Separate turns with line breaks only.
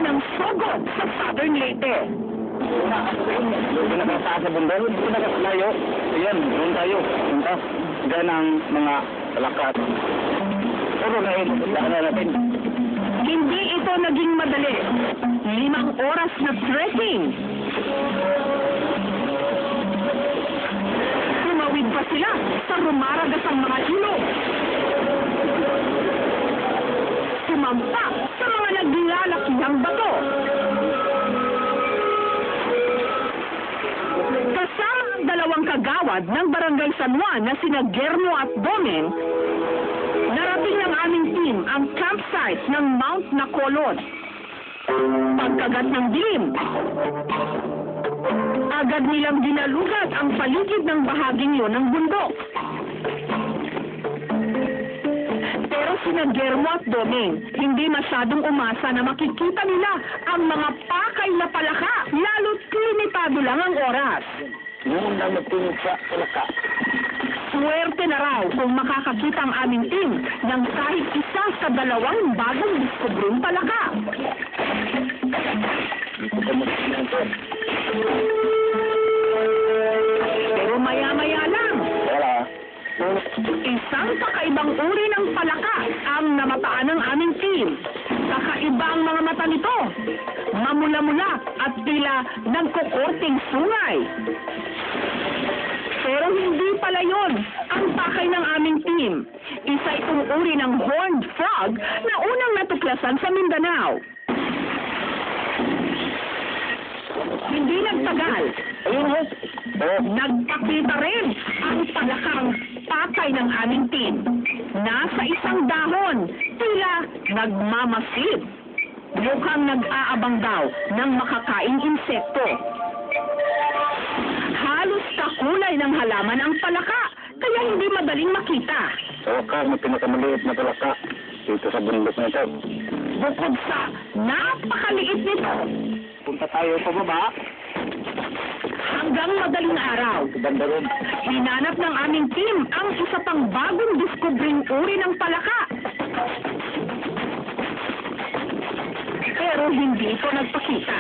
ng sugod sa Southern Leyte.
Yung pinakataas sa bundok, yung pinakalayo, ayan, doon tayo. Punta. Diyan ang mga lakat. Puro na yun, daan natin.
Hindi ito naging madali. 5 oras na trekking. Tumawid pa sila sa rumaragasang mga ilog. Sumampa sa mga naglalakihang bato. Kasama ang 2 kagawad ng Barangay San Juan na sina Guermo at Domen, narating ng aming team ang campsite ng Mount Nacolod. Pagkagat ng dilim, agad nilang dinalugat ang paligid ng bahaging yon ng bundok. Pero sina Guermo at Domen, hindi masyadong umasa na makikita nila ang mga pakay na palaka, lalo't limitado lang ang oras.
Noon lang nagtingin sa palaka.
Swerte na raw kung makakakita ang aming team ng kahit isa sa 2 bagong diskubrong palaka.
Dito ka magsinan ito.
Pero maya-maya lang,
Wala.
isang kakaibang uri ng palaka ang namataan ng aming team. Kakaiba ang mga mata nito, mamula-mula at tila nagkukorting sungay. Pero hindi pala yon ang pakay ng aming team. Isa itong uri ng horned frog na unang natuklasan sa Mindanao. Hindi nagtagal,
Ayun ho. Oh,
nagpakita rin ang palakang pakay ng aming team. Nasa isang dahon, tila nagmamasid. Mukhang nag-aabang daw ng makakaing insekto. Halos kakulay ng halaman ang palaka, kaya hindi madaling makita.
sa wakas, may pinakamaliit na palaka. Dito sa bundok na ito.
Bukod sa napakaliit nito,
Punta tayo sa baba.
hanggang madaling araw,
Banda ron.
hinanap ng aming team ang isa pang bagong diskubring uri ng palaka. Pero hindi ito nagpakita.